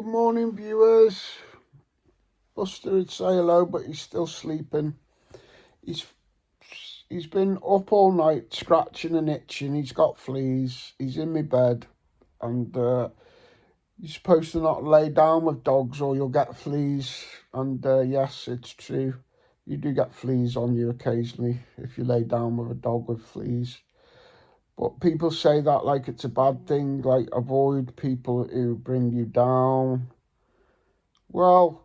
morning, viewers. Buster would say hello, but he's still sleeping. He's been up all night scratching and itching. He's got fleas. He's in my bed, and you're supposed to not lay down with dogs or you'll get fleas. And yes, it's true. You do get fleas on you occasionally if you lay down with a dog with fleas. But people say that like it's a bad thing, like avoid people who bring you down. Well,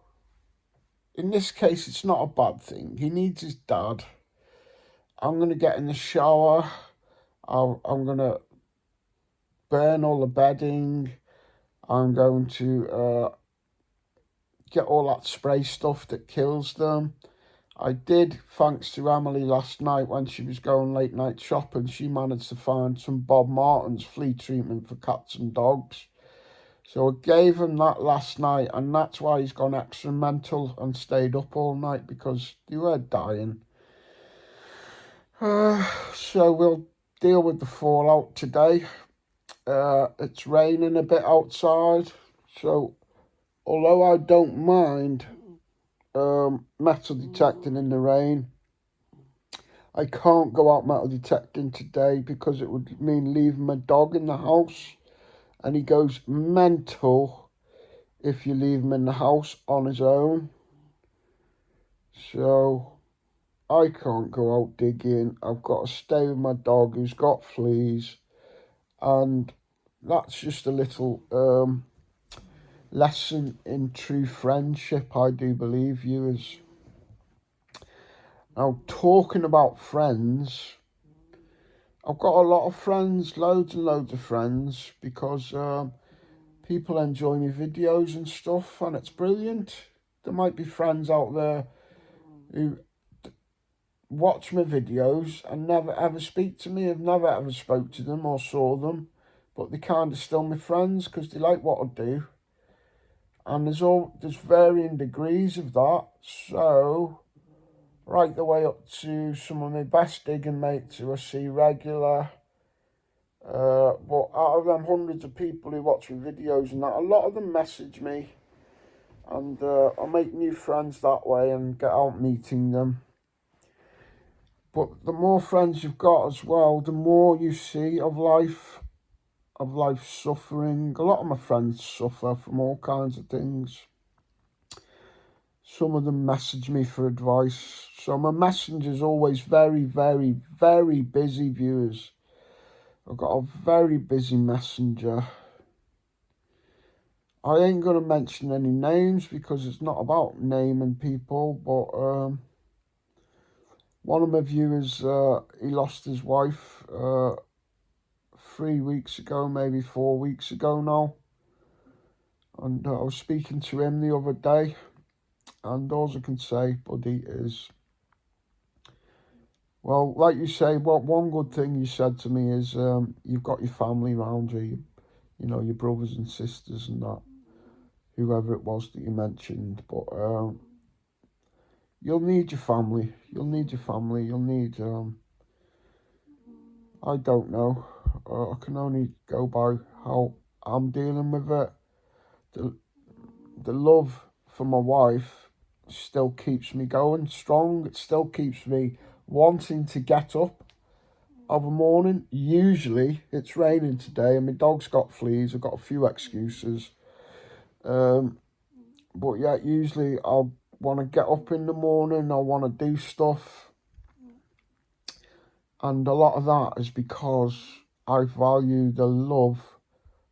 in this case, it's not a bad thing. He needs his dad. I'm going to get in the shower. I'm going to burn all the bedding. I'm going to get all that spray stuff that kills them. I did, thanks to Emily last night when she was going late night shopping, she managed to find some Bob Martin's flea treatment for cats and dogs. So I gave him that last night, and that's why he's gone extra mental and stayed up all night, because they were dying. So we'll deal with the fallout today. It's raining a bit outside, so although I don't mind metal detecting in the rain, I can't go out metal detecting today because it would mean leaving my dog in the house, and he goes mental if you leave him in the house on his own. So I can't go out digging. I've got to stay with my dog who's got fleas, and that's just a little lesson in true friendship, I do believe, viewers. Now, talking about friends, I've got a lot of friends, loads and loads of friends, because people enjoy my videos and stuff, and it's brilliant. There might be friends out there who watch my videos and never ever speak to me. I've never ever spoke to them or saw them, but they kind of still my friends because they like what I do. And there's varying degrees of that. So right the way up to some of my best digging mates who I see regular. But out of them hundreds of people who watch my videos and that, a lot of them message me, and I make new friends that way and get out meeting them. But the more friends you've got as well, the more you see of life suffering. A lot of my friends suffer from all kinds of things. Some of them message me for advice. So my messenger's always very, very, very busy, viewers. I've got a very busy messenger. I ain't going to mention any names because it's not about naming people, but one of my viewers, he lost his wife 3 weeks ago, maybe 4 weeks ago now. And I was speaking to him the other day, and all I can say, buddy, is, well, like you say, one good thing you said to me is you've got your family around you, you know, your brothers and sisters and that, whoever it was that you mentioned. But you'll need your family. You'll need your family. You'll need, I don't know. I can only go by how I'm dealing with it. The love for my wife still keeps me going strong. It still keeps me wanting to get up of a morning. Usually it's raining today and my dog's got fleas. I've got a few excuses. But yeah, usually I'll want to get up in the morning. I want to do stuff. And a lot of that is because I value the love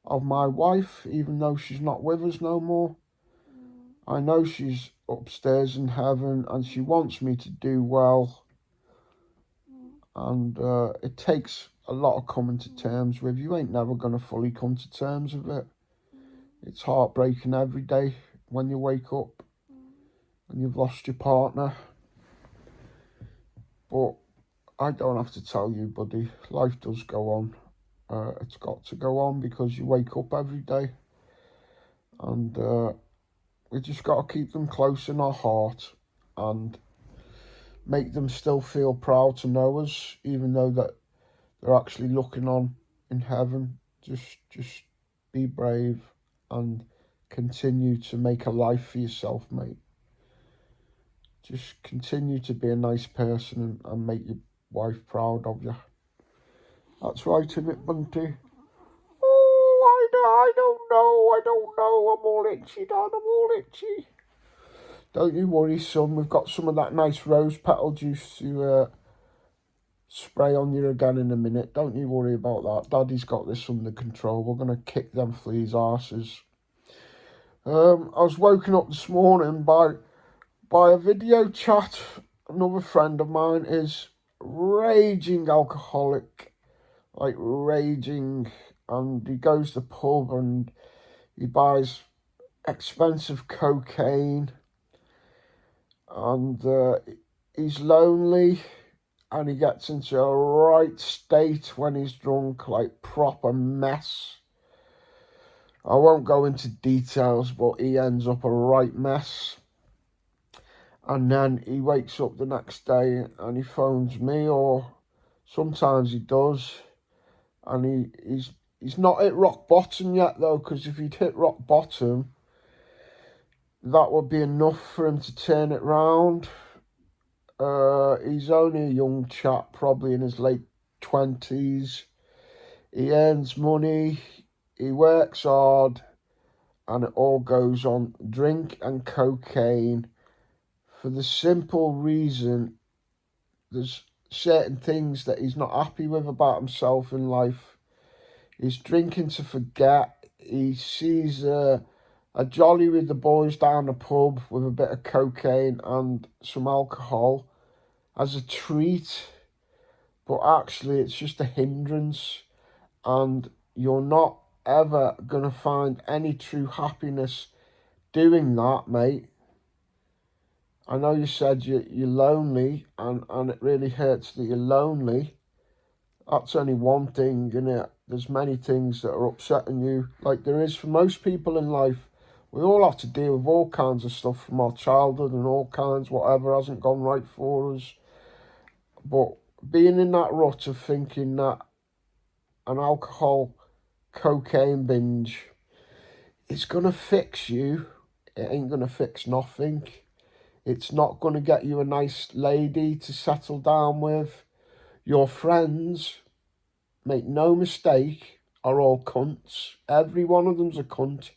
of my wife, even though she's not with us no more. I know she's upstairs in heaven and she wants me to do well. And it takes a lot of coming to terms with. You ain't never going to fully come to terms with it. It's heartbreaking every day when you wake up and you've lost your partner. But I don't have to tell you, buddy, life does go on. It's got to go on because you wake up every day. And we just got to keep them close in our heart and make them still feel proud to know us, even though that they're actually looking on in heaven. Just be brave and continue to make a life for yourself, mate. Just continue to be a nice person and make your wife proud of you. That's right, isn't it, Bunty? Oh, I don't know. I'm all itchy, Dad, I'm all itchy. Don't you worry, son. We've got some of that nice rose petal juice to spray on you again in a minute. Don't you worry about that. Daddy's got this under control. We're going to kick them fleas' arses. I was woken up this morning by a video chat. Another friend of mine is raging alcoholic, like raging, and he goes to the pub and he buys expensive cocaine, and he's lonely, and he gets into a right state when he's drunk, like proper mess. I won't go into details, but he ends up a right mess. And then he wakes up the next day and he phones me, or sometimes he does, and he's not hit rock bottom yet though, because if he'd hit rock bottom, that would be enough for him to turn it round. He's only a young chap, probably in his late 20s. He earns money, he works hard, and it all goes on drink and cocaine for the simple reason there's certain things that he's not happy with about himself in life. He's drinking to forget. He sees a jolly with the boys down the pub with a bit of cocaine and some alcohol as a treat, but actually it's just a hindrance, and you're not ever going to find any true happiness doing that, mate. I know you said you're lonely, and it really hurts that you're lonely. That's only one thing, innit? There's many things that are upsetting you, like there is for most people in life. We all have to deal with all kinds of stuff from our childhood and all kinds, whatever hasn't gone right for us. But being in that rut of thinking that an alcohol, cocaine binge, it's going to fix you, it ain't going to fix nothing. It's not going to get you a nice lady to settle down with. Your friends, make no mistake, are all cunts. Every one of them's a cunt.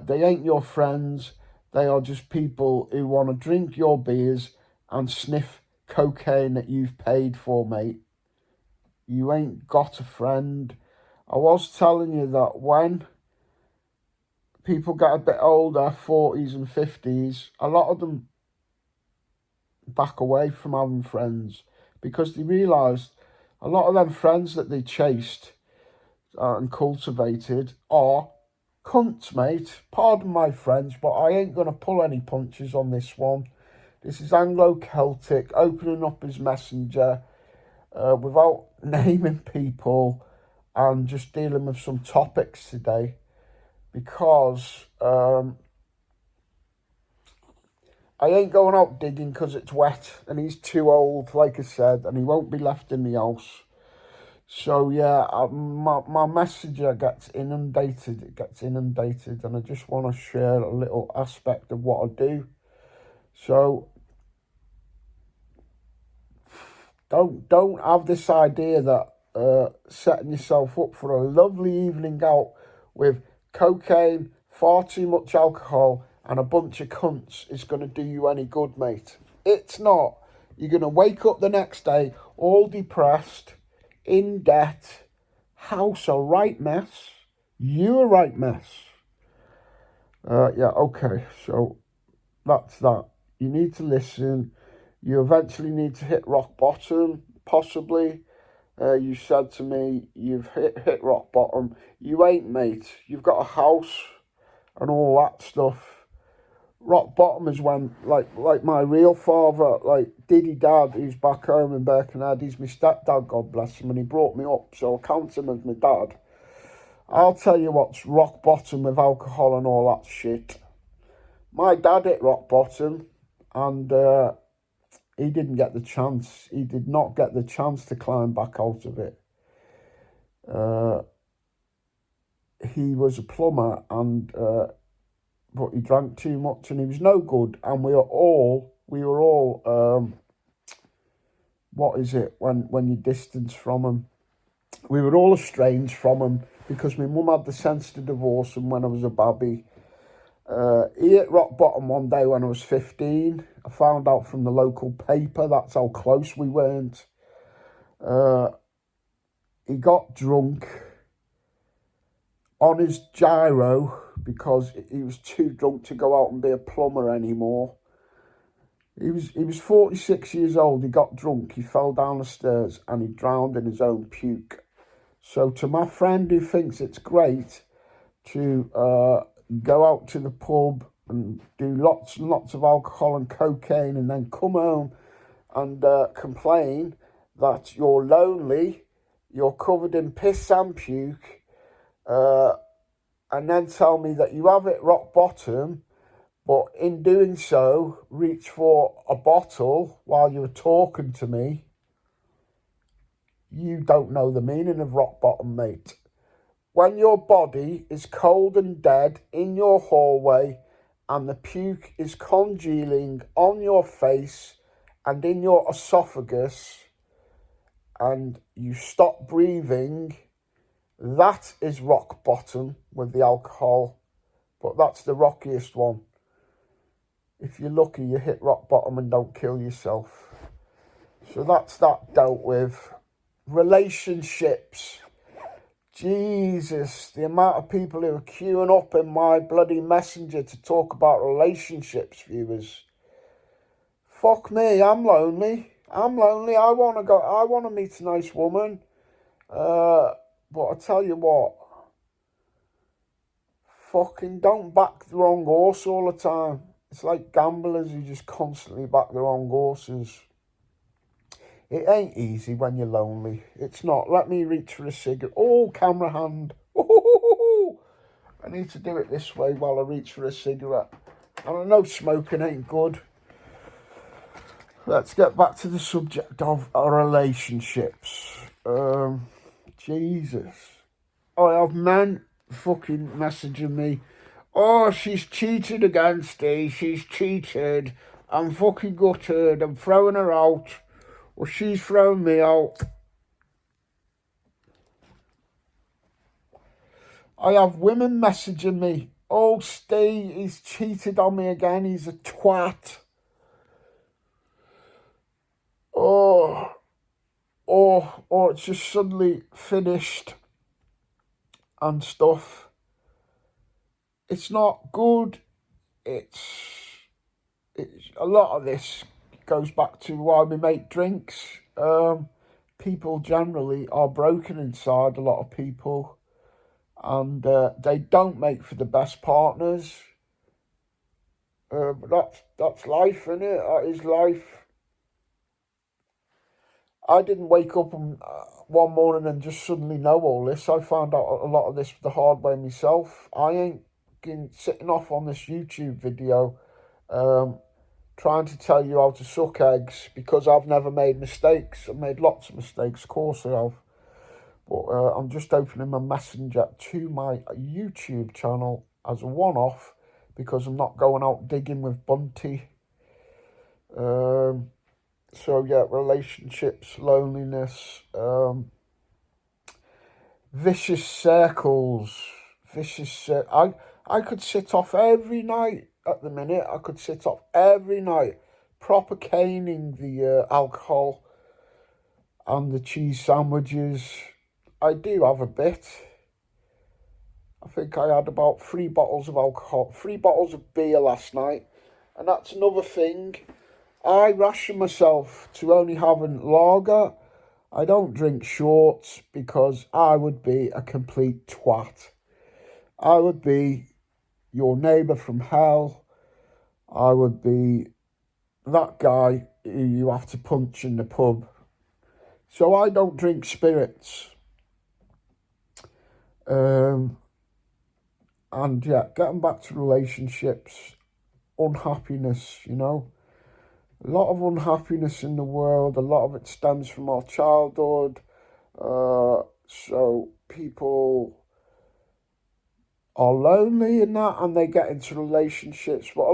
They ain't your friends. They are just people who want to drink your beers and sniff cocaine that you've paid for, mate. You ain't got a friend. I was telling you that when people get a bit older, 40s and 50s, a lot of them back away from having friends because they realised a lot of them friends that they chased and cultivated are cunts, mate. Pardon my French, but I ain't going to pull any punches on this one. This is Anglo Celtic opening up his messenger without naming people and just dealing with some topics today, because I ain't going out digging because it's wet and he's too old, like I said, and he won't be left in the house. So yeah, my messenger gets inundated. It gets inundated, and I just want to share a little aspect of what I do. So don't have this idea that setting yourself up for a lovely evening out with cocaine, far too much alcohol, and a bunch of cunts is going to do you any good, mate. It's not. You're going to wake up the next day all depressed, in debt, house a right mess, you a right mess. Yeah, okay, so that's that. You need to listen. You eventually need to hit rock bottom, possibly. You said to me, you've hit rock bottom. You ain't, mate. You've got a house and all that stuff. Rock bottom is when, like my real father, like Diddy Dad, who's back home in Birkenhead, he's my stepdad, God bless him, and he brought me up, so I count him as my dad. I'll tell you what's rock bottom with alcohol and all that shit. My dad hit rock bottom, and he didn't get the chance. He did not get the chance to climb back out of it. He was a plumber, and but he drank too much and he was no good. And we were all, what is it, when you distance from him? We were all estranged from him because my mum had the sense to divorce him when I was a babby. He hit rock bottom one day when I was 15. I found out from the local paper, that's how close we weren't. He got drunk on his gyro because he was too drunk to go out and be a plumber anymore. He was 46 years old. He got drunk. He fell down the stairs and he drowned in his own puke. So to my friend who thinks it's great to go out to the pub and do lots and lots of alcohol and cocaine and then come home and complain that you're lonely, you're covered in piss and puke, and then tell me that you have hit rock bottom, but in doing so, reach for a bottle while you were talking to me. You don't know the meaning of rock bottom, mate. When your body is cold and dead in your hallway and the puke is congealing on your face and in your esophagus and you stop breathing, that is rock bottom with the alcohol. But that's the rockiest one. If you're lucky, you hit rock bottom and don't kill yourself. So that's that dealt with. Relationships. Jesus, the amount of people who are queuing up in my bloody messenger to talk about relationships, viewers. Fuck me, I'm lonely. I want to meet a nice woman. But I tell you what, fucking don't back the wrong horse all the time. It's like gamblers who just constantly back the wrong horses. It ain't easy when you're lonely. It's not. Let me reach for a cigarette. Oh, camera hand. Ooh, I need to do it this way while I reach for a cigarette. And I know smoking ain't good. Let's get back to the subject of our relationships. Jesus. I have men fucking messaging me. Oh, she's cheated again, Steve. She's cheated. I'm fucking gutted. I'm throwing her out. Or she's throwing me out. I have women messaging me. Oh, Steve, he's cheated on me again. He's a twat. Or it's just suddenly finished and stuff. It's not good. It's a lot of this goes back to why we make drinks. People generally are broken inside, a lot of people, and they don't make for the best partners. But that's life, isn't it? That is life. I didn't wake up one morning and just suddenly know all this. I found out a lot of this the hard way myself. I ain't been sitting off on this YouTube video trying to tell you how to suck eggs because I've never made mistakes. I've made lots of mistakes, of course I have. But I'm just opening my messenger to my YouTube channel as a one-off because I'm not going out digging with Bunty. So yeah, relationships, loneliness, vicious circles, I could sit off every night at the minute. I could sit off every night, proper caning the alcohol and the cheese sandwiches. I do have a bit. I think I had about 3 bottles of alcohol, 3 bottles of beer last night. And that's another thing. I ration myself to only having lager. I don't drink shorts because I would be a complete twat. I would be your neighbour from hell. I would be that guy who you have to punch in the pub. So I don't drink spirits. And yeah, getting back to relationships, unhappiness, you know. A lot of unhappiness in the world. A lot of it stems from our childhood. So people are lonely and that, and they get into relationships. But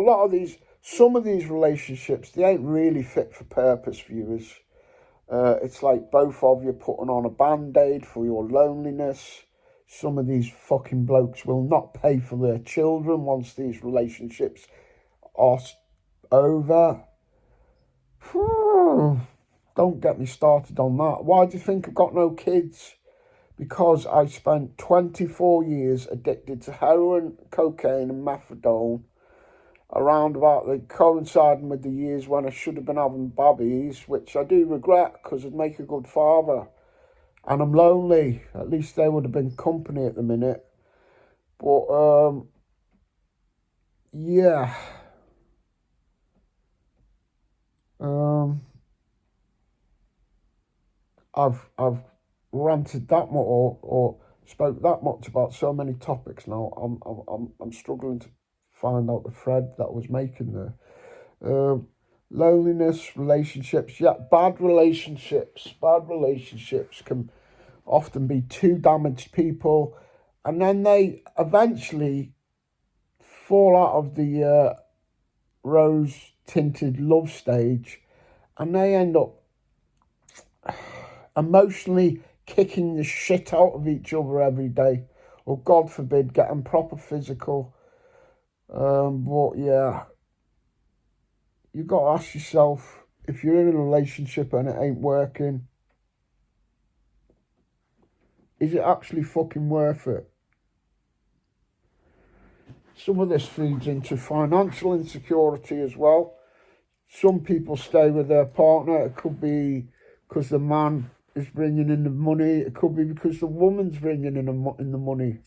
some of these relationships, they ain't really fit for purpose, viewers. It's like both of you putting on a band-aid for your loneliness. Some of these fucking blokes will not pay for their children once these relationships are over. Don't get me started on that. Why do you think I've got no kids? Because I spent 24 years addicted to heroin, cocaine and methadone, around about coinciding with the years when I should have been having babies, which I do regret because I'd make a good father. And I'm lonely. At least they would have been company at the minute. But, yeah. I've ranted that much or spoke that much about so many topics now. I'm struggling to find out the thread that I was making there. Loneliness, relationships. Yeah, bad relationships. Bad relationships can often be two damaged people, and then they eventually fall out of the rose-tinted love stage, and they end up emotionally kicking the shit out of each other every day, or God forbid, getting proper physical. But yeah, you got to ask yourself, if you're in a relationship and it ain't working, is it actually fucking worth it? Some of this feeds into financial insecurity as well. Some people stay with their partner. It could be because the man is bringing in the money. It could be because the woman's bringing in the money.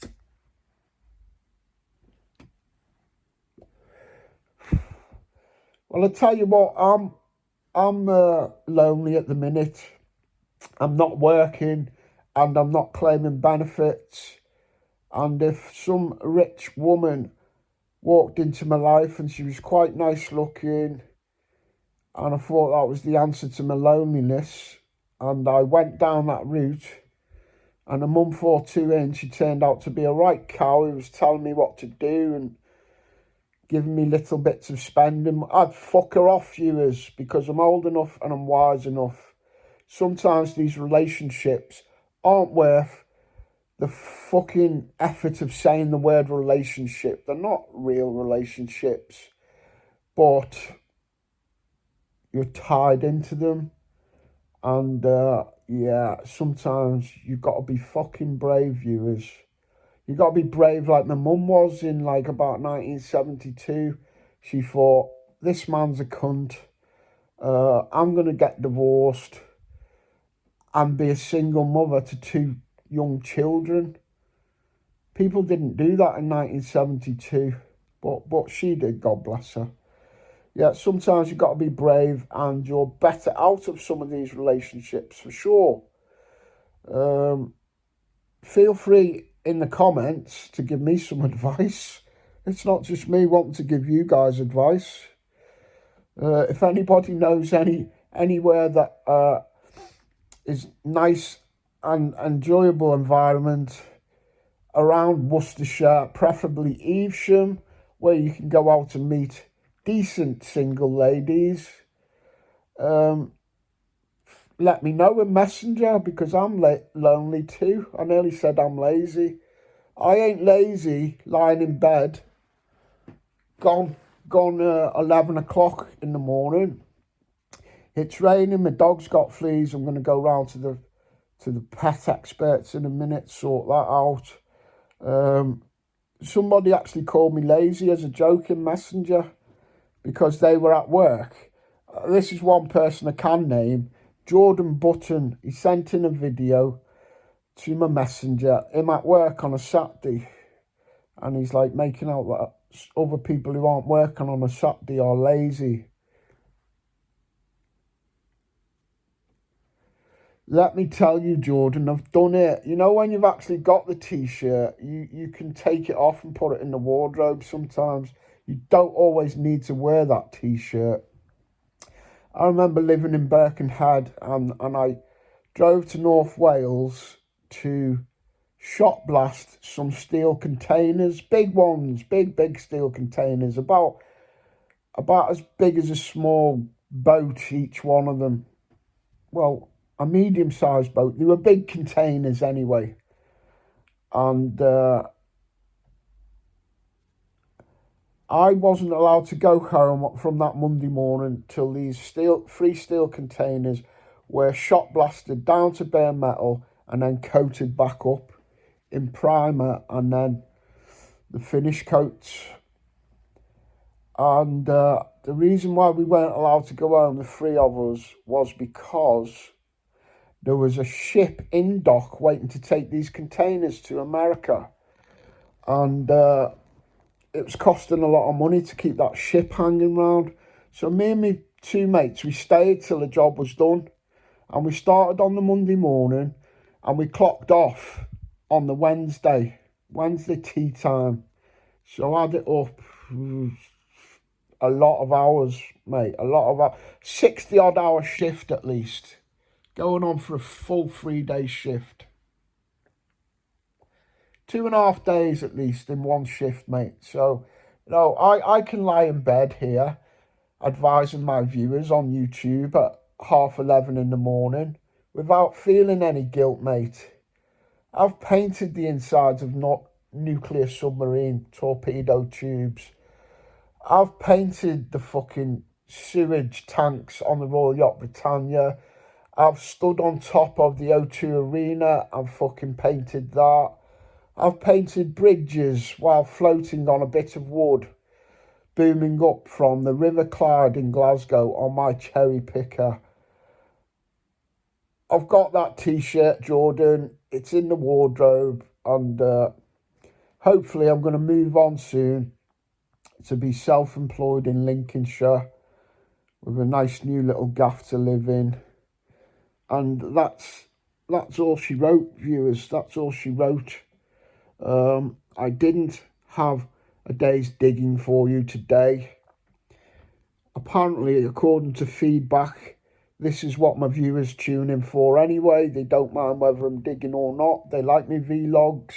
Well, I tell you what, I'm lonely at the minute. I'm not working, and I'm not claiming benefits. And if some rich woman walked into my life and she was quite nice looking, and I thought that was the answer to my loneliness, and I went down that route, and a month or two in, she turned out to be a right cow who was telling me what to do and giving me little bits of spending, I'd fuck her off, viewers, because I'm old enough and I'm wise enough. Sometimes these relationships aren't worth the fucking effort of saying the word relationship. They're not real relationships, but you're tied into them. And yeah, sometimes you've got to be fucking brave, viewers. You got to be brave like my mum was in like about 1972. She thought, this man's a cunt. I'm going to get divorced and be a single mother to two young children. People didn't do that in 1972, but she did, God bless her. Yeah, sometimes you've got to be brave, and you're better out of some of these relationships for sure. Feel free in the comments to give me some advice. It's not just me wanting to give you guys advice. If anybody knows anywhere that is nice and enjoyable environment around Worcestershire, preferably Evesham, where you can go out and meet decent single ladies, let me know in Messenger, because I'm lonely too. I nearly said I'm lazy. I ain't lazy, lying in bed, gone 11 o'clock in the morning. It's raining, my dog's got fleas. I'm going to go round to the pet experts in a minute, sort that out. Somebody actually called me lazy as a joke in Messenger because they were at work. This is one person I can name, Jordan Button. He sent in a video to my Messenger, him at work on a Saturday, and he's like making out that other people who aren't working on a Saturday are lazy. Let me tell you, Jordan, I've done it. You know, when you've actually got the t-shirt, you can take it off and put it in the wardrobe sometimes. You don't always need to wear that t-shirt. I remember living in Birkenhead, and I drove to North Wales to shot blast some steel containers, big ones, big steel containers, about as big as a small boat, each one of them. Well, a medium-sized boat. They were big containers anyway. And I wasn't allowed to go home from that Monday morning till these three steel containers were shot blasted down to bare metal and then coated back up in primer, and then the finish coats. And the reason why we weren't allowed to go home, the three of us, was because there was a ship in dock waiting to take these containers to America. And it was costing a lot of money to keep that ship hanging around. So me and my two mates, we stayed till the job was done. And we started on the Monday morning and we clocked off on the Wednesday tea time. So I had it up a lot of hours, mate. A lot of hours. 60 odd hour shift at least. Going on for a full 3-day shift. 2.5 days at least in one shift, mate. So, I can lie in bed here advising my viewers on YouTube at 11:30 in the morning without feeling any guilt, mate. I've painted the insides of nuclear submarine torpedo tubes. I've painted the fucking sewage tanks on the Royal Yacht Britannia. I've stood on top of the O2 Arena and fucking painted that. I've painted bridges while floating on a bit of wood, booming up from the River Clyde in Glasgow on my cherry picker. I've got that t-shirt, Jordan. It's in the wardrobe, and hopefully I'm going to move on soon to be self-employed in Lincolnshire with a nice new little gaff to live in. And that's all she wrote, viewers. That's all she wrote. I didn't have a day's digging for you today. Apparently, according to feedback, this is what my viewers tune in for anyway. They don't mind whether I'm digging or not. They like me vlogs.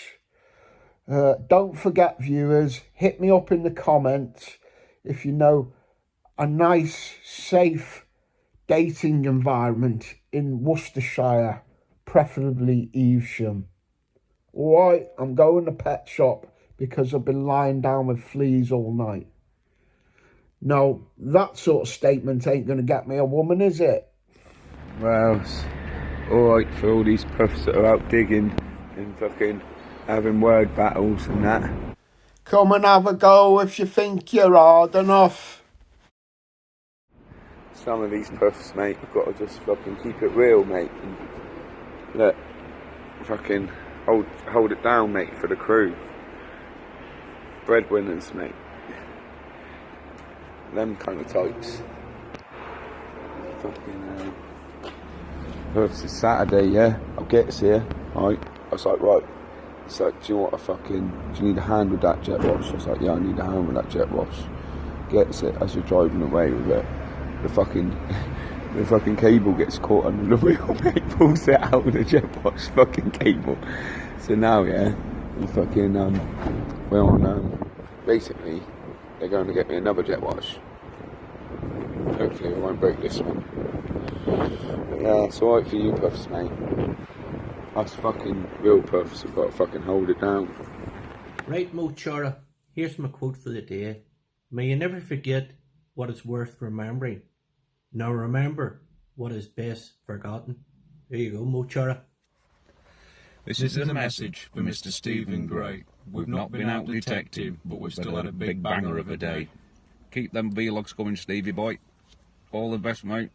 Don't forget, viewers, hit me up in the comments if you know a nice, safe dating environment in Worcestershire, preferably Evesham. Alright, I'm going to pet shop because I've been lying down with fleas all night. No, that sort of statement ain't going to get me a woman, is it? Well, it's alright for all these puffs that are out digging and fucking having word battles and that. Come and have a go if you think you're hard enough. Some of these puffs, mate, I've got to just fucking keep it real, mate. And look, fucking hold it down, mate, for the crew. Breadwinners, mate. Them kind of types. Fucking puffs is Saturday, yeah. I'll get us here, right. I was like, right. It's like, do you want do you need a hand with that jet wash? I was like, yeah, I need a hand with that jet wash. Gets it as we're driving away with it. The fucking cable gets caught under the wheel, mate, pulls it out of the jet wash fucking cable. So now, yeah, we fucking, we're on, basically, they're going to get me another jet wash. Hopefully I won't break this one. But yeah, it's alright for you puffs, mate. Us fucking real puffs have got to fucking hold it down. Right, Mo Chara, here's my quote for the day. May you never forget what is worth remembering. Now remember what is best forgotten. There you go, Mo Chara. This is a message for Mr. Stephen Gray. We've not been out detective, but we've still had a big banger of a day. Keep them vlogs coming, Stevie boy. All the best, mate.